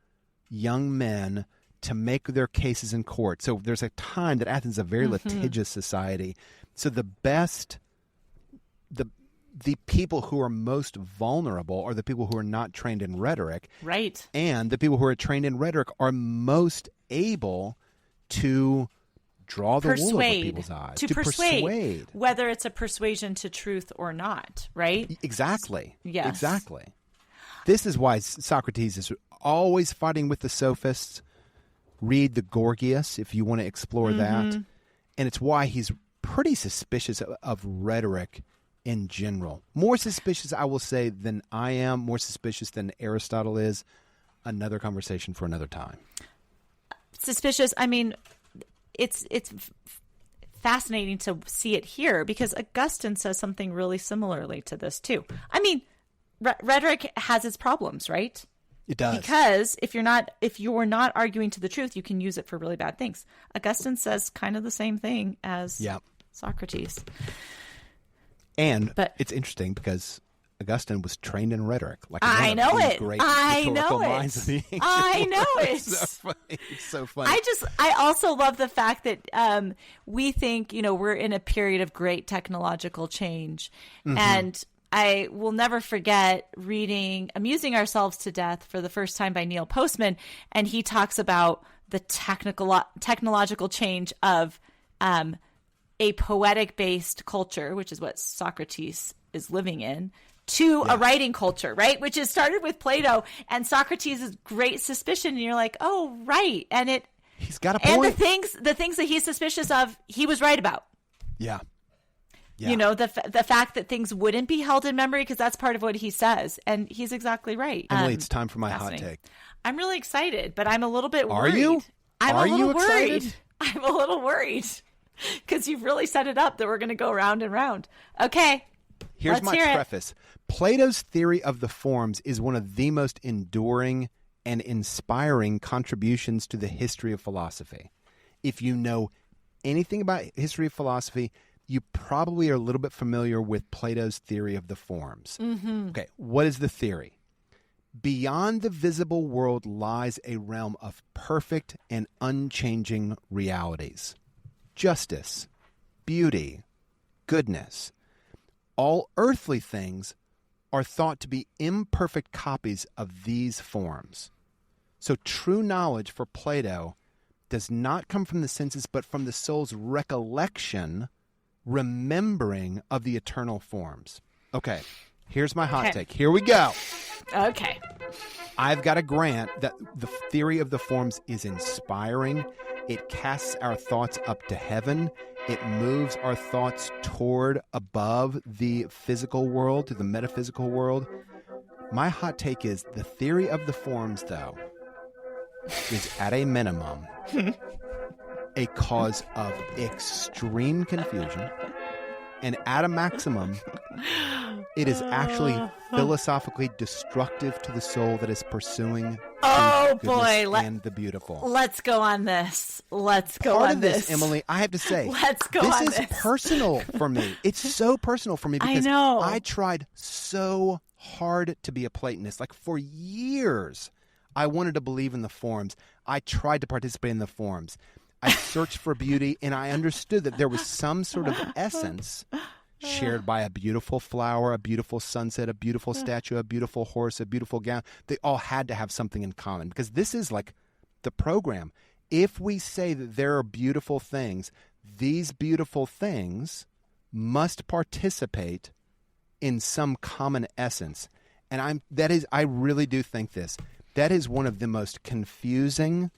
young men to make their cases in court. So there's a time that Athens is a very litigious society. So the people who are most vulnerable are the people who are not trained in rhetoric. Right. And the people who are trained in rhetoric are most able to draw the wool over people's eyes. To persuade. Whether it's a persuasion to truth or not, right? Exactly. Yes. Exactly. This is why Socrates is always fighting with the sophists. Read the Gorgias if you want to explore that. And it's why he's pretty suspicious of rhetoric in general. More suspicious, I will say, than I am. More suspicious than Aristotle is. Another conversation for another time. Suspicious. I mean, it's fascinating to see it here because Augustine says something really similarly to this too. I mean, rhetoric has its problems, right? It does. Because if you're not arguing to the truth, you can use it for really bad things. Augustine says kind of the same thing as Socrates. But it's interesting because Augustine was trained in rhetoric. I know it. I know it. It's so funny. I also love the fact that we think, we're in a period of great technological change. And I will never forget reading Amusing Ourselves to Death for the first time by Neil Postman. And he talks about the technological change of a poetic-based culture, which is what Socrates is living in, to a writing culture, right? Which is started with Plato and Socrates' great suspicion. And you're like, oh, right. And he's got a point. And the things that he's suspicious of, he was right about. Yeah. The fact that things wouldn't be held in memory, because that's part of what he says. And he's exactly right. Emily, it's time for my hot take. I'm really excited, but I'm a little bit worried. Are you? I'm a little excited? worried. I'm a little worried because you've really set it up that we're going to go round and round. Okay. Here's my preface. Plato's theory of the forms is one of the most enduring and inspiring contributions to the history of philosophy. If you know anything about history of philosophy, you probably are a little bit familiar with Plato's theory of the forms. Okay, what is the theory? Beyond the visible world lies a realm of perfect and unchanging realities. Justice, beauty, goodness. All earthly things are thought to be imperfect copies of these forms. So true knowledge for Plato does not come from the senses, but from the soul's recollection, remembering of the eternal forms. Okay, here's my hot take. Here we go. Okay. I've got to grant that the theory of the forms is inspiring It casts our thoughts up to heaven. It moves our thoughts toward above the physical world, to the metaphysical world. My hot take is the theory of the forms, though, is at a minimum a cause of extreme confusion. And at a maximum, it is actually philosophically destructive to the soul that is pursuing and the beautiful. Let's go on this. Part of this, Emily, I have to say, this is personal for me. It's so personal for me because I tried so hard to be a Platonist. Like for years, I wanted to believe in the forms. I tried to participate in the forms. I searched for beauty, and I understood that there was some sort of essence shared by a beautiful flower, a beautiful sunset, a beautiful statue, a beautiful horse, a beautiful gown. They all had to have something in common because this is like the program. If we say that there are beautiful things, these beautiful things must participate in some common essence. And I really do think this. That is one of the most confusing,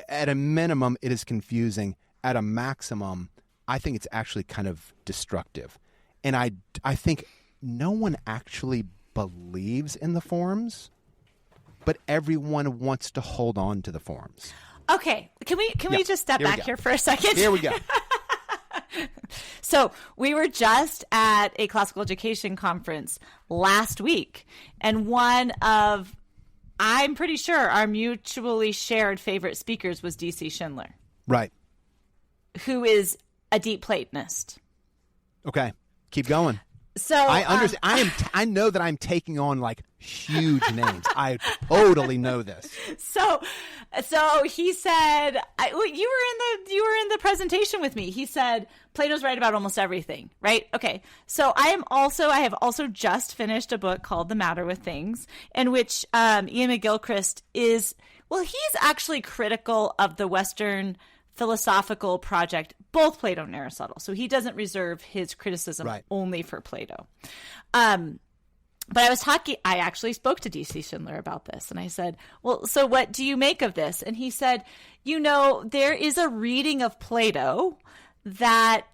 at a minimum, it is confusing. At a maximum, I think it's actually kind of destructive. And I think no one actually believes in the forms, but everyone wants to hold on to the forms. Okay. Can we just step back here for a second? Here we go. So we were just at a classical education conference last week, and one of, I'm pretty sure, our mutually shared favorite speakers was D.C. Schindler. Right. Who is a deep Platonist. Okay. Keep going. So I understand. I know that I'm taking on like huge names. I totally know this. So he said, you were in the presentation with me. He said Plato's right about almost everything, right? Okay. So I have also just finished a book called The Matter with Things, in which Ian McGilchrist he's actually critical of the Western philosophical project, both Plato and Aristotle. So he doesn't reserve his criticism only for Plato. But I actually spoke to D.C. Schindler about this. And I said, well, so what do you make of this? And he said, there is a reading of Plato that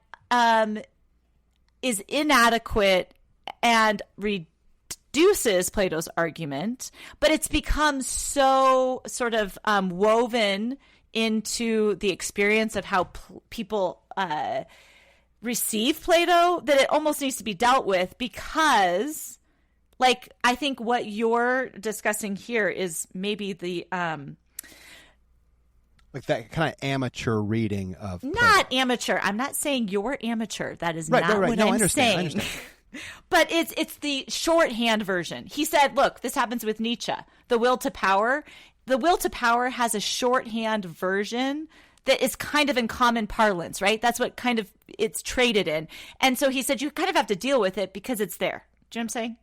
is inadequate and reduces Plato's argument, but it's become so sort of woven into the experience of how people receive Plato that it almost needs to be dealt with because, like, I think what you're discussing here is maybe the like that kind of amateur reading of not Plato. Amateur. I'm not saying you're amateur. That is not right. what No, I'm saying. I understand. But it's the shorthand version. He said, look, this happens with Nietzsche. The will to power. The will to power has a shorthand version that is kind of in common parlance, right? That's what kind of it's traded in. And so he said, you kind of have to deal with it because it's there. Do you know what I'm saying?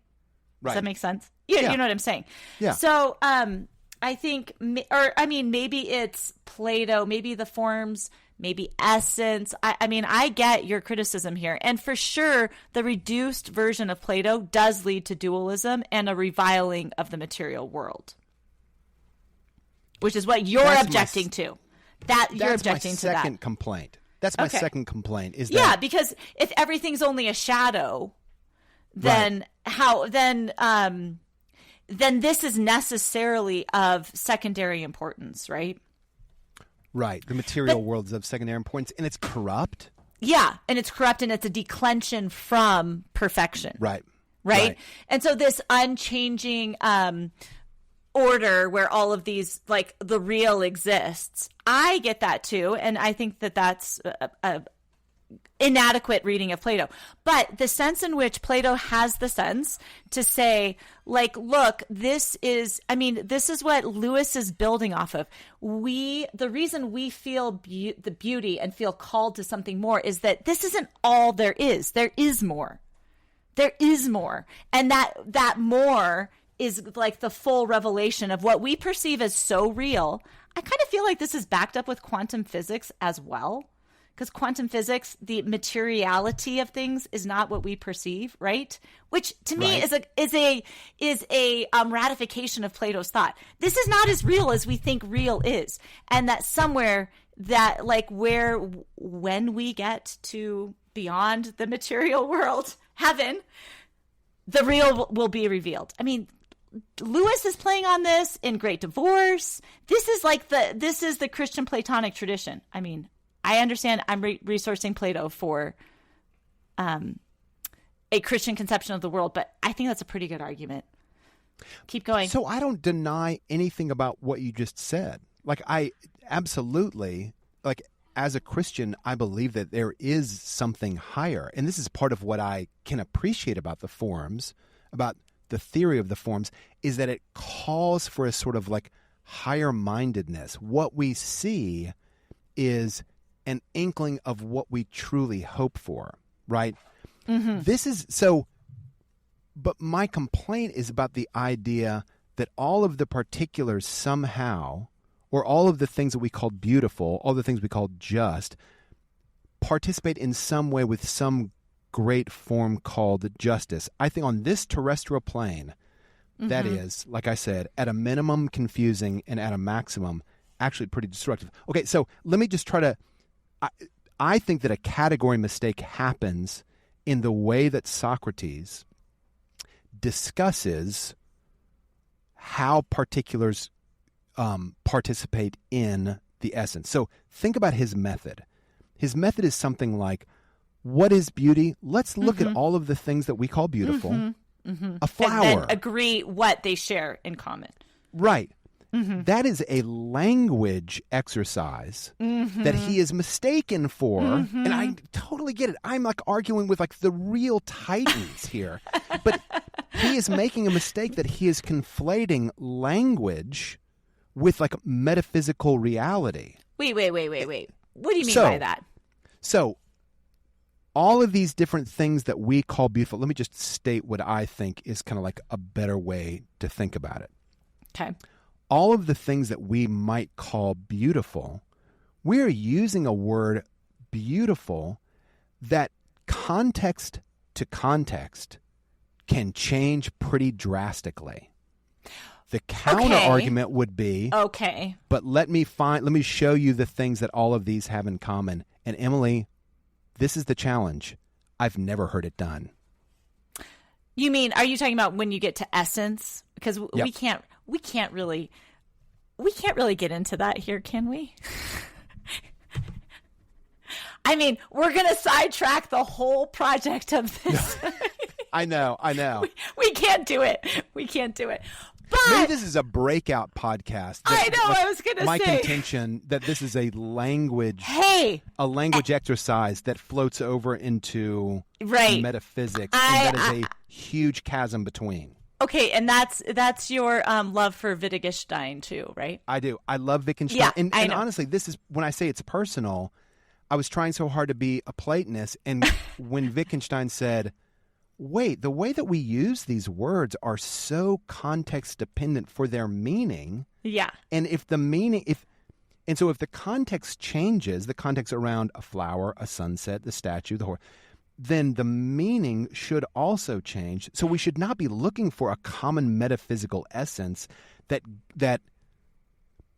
Right. Does that make sense? Yeah. You know what I'm saying? Yeah. So I think, maybe it's Plato, maybe the forms, maybe essence. I get your criticism here. And for sure, the reduced version of Plato does lead to dualism and a reviling of the material world. Which is what you're objecting to. You're objecting to that. That's my second complaint. That's my second complaint. Is that yeah, because if everything's only a shadow, then then this is necessarily of secondary importance, right? Right. The material world is of secondary importance, and it's corrupt. Yeah, and it's corrupt, and it's a declension from perfection. Right. And so this unchanging order where all of these, like, the real exists, I get that too, and I think that that's a inadequate reading of Plato. But the sense in which Plato has the sense to say, like, look, this is what Lewis is building off of. The reason we feel the beauty and feel called to something more is that this isn't all there is. There is more. There is more. And that more is like the full revelation of what we perceive as so real. I kind of feel like this is backed up with quantum physics as well. because quantum physics, the materiality of things is not what we perceive, right? Which to me is a ratification of Plato's thought. This is not as real as we think real is, and that somewhere that like when we get to beyond the material world, heaven, the real will be revealed. I mean, Lewis is playing on this in Great Divorce. This is the Christian Platonic tradition. I mean, I understand I'm resourcing Plato for a Christian conception of the world, but I think that's a pretty good argument. Keep going. So I don't deny anything about what you just said. Like, I absolutely, like, as a Christian, I believe that there is something higher. And this is part of what I can appreciate about the forms, about the theory of the forms, is that it calls for a sort of like higher mindedness. What we see is an inkling of what we truly hope for, right? Mm-hmm. This is so, but my complaint is about the idea that all of the particulars somehow, or all of the things that we call beautiful, all the things we call just, participate in some way with some great form called justice. I think on this terrestrial plane, that is, like I said, at a minimum confusing and at a maximum actually pretty destructive. Okay, so let me just try to, I think that a category mistake happens in the way that Socrates discusses how particulars participate in the essence. So think about his method. His method is something like, what is beauty? Let's look at all of the things that we call beautiful. A flower. And then agree what they share in common. Right. That is a language exercise that he is mistaken for. And I totally get it. I'm like arguing with like the real titans here. But he is making a mistake that he is conflating language with like metaphysical reality. Wait. What do you mean by that? So all of these different things that we call beautiful, let me just state what I think is kind of like a better way to think about it. Okay. All of the things that we might call beautiful, we're using a word beautiful that context to context can change pretty drastically. The counter argument would be, okay, but let me show you the things that all of these have in common. And Emily, this is the challenge. I've never heard it done. You mean, are you talking about when you get to essence? Because we can't really get into that here, can we? I mean, we're going to sidetrack the whole project of this. I know. We can't do it. But maybe this is a breakout podcast. I know. I was going to say my contention that this is a language exercise that floats over into metaphysics, and that is a huge chasm between. Okay, and that's your love for Wittgenstein too, right? I do. I love Wittgenstein, yeah, and honestly, this is when I say it's personal. I was trying so hard to be a Platonist, and when Wittgenstein said, wait, the way that we use these words are so context dependent for their meaning. Yeah. And if the context changes, the context around a flower, a sunset, the statue, the horse, then the meaning should also change. So we should not be looking for a common metaphysical essence that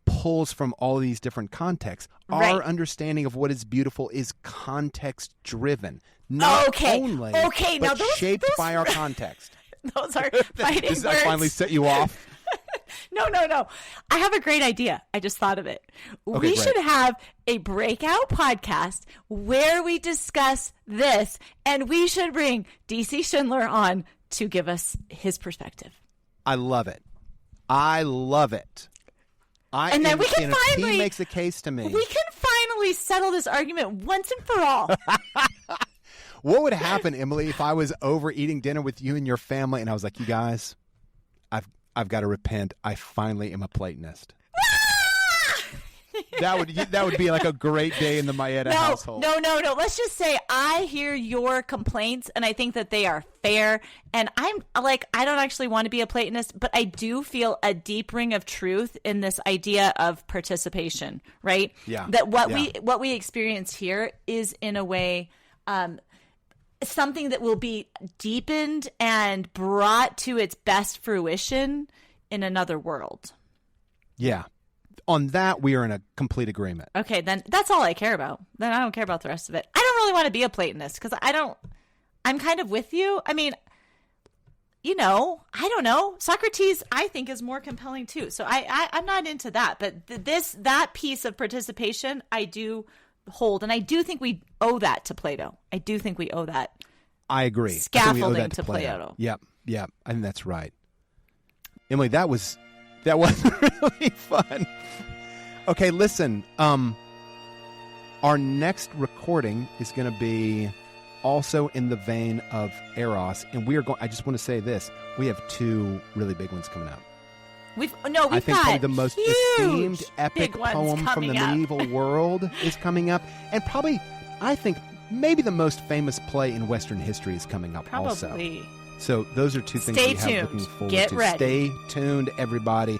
pulls from all these different contexts. Right. Our understanding of what is beautiful is context driven. Not only, but shaped by our context. Those are fighting words. Does that finally set you off? No. I have a great idea. I just thought of it. We should have a breakout podcast where we discuss this, and we should bring DC Schindler on to give us his perspective. I love it. And then we can finally, he makes a case to me. We can finally settle this argument once and for all. What would happen, Emily, if I was over eating dinner with you and your family and I was like, you guys, I've got to repent. I finally am a Platonist. That would be like a great day in the Maeda household. No. Let's just say I hear your complaints, and I think that they are fair. And I'm like, I don't actually want to be a Platonist, but I do feel a deep ring of truth in this idea of participation, right? Yeah. That what we experience here is in a way something that will be deepened and brought to its best fruition in another world. Yeah. On that, we are in a complete agreement. Okay, then that's all I care about. Then I don't care about the rest of it. I don't really want to be a Platonist because I'm kind of with you. I mean, I don't know. Socrates, I think, is more compelling too. So I'm not into that. But that piece of participation, I do hold. And I do think we owe that to Plato. I do think we owe that. I agree. Scaffolding to Plato. Yep. I think that's right. Emily, that was really fun. Okay, listen. Our next recording is going to be also in the vein of eros, and I just want to say this: we have two really big ones coming up. I think probably the most esteemed epic poem from the medieval world is coming up, and probably, I think, maybe the most famous play in Western history is coming up also. So those are two things we have looking forward to. Ready. Stay tuned, everybody.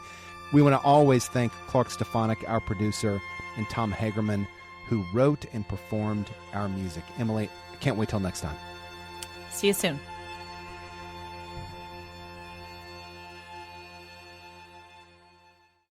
We want to always thank Clark Stefanik, our producer, and Tom Hagerman, who wrote and performed our music. Emily, can't wait till next time. See you soon.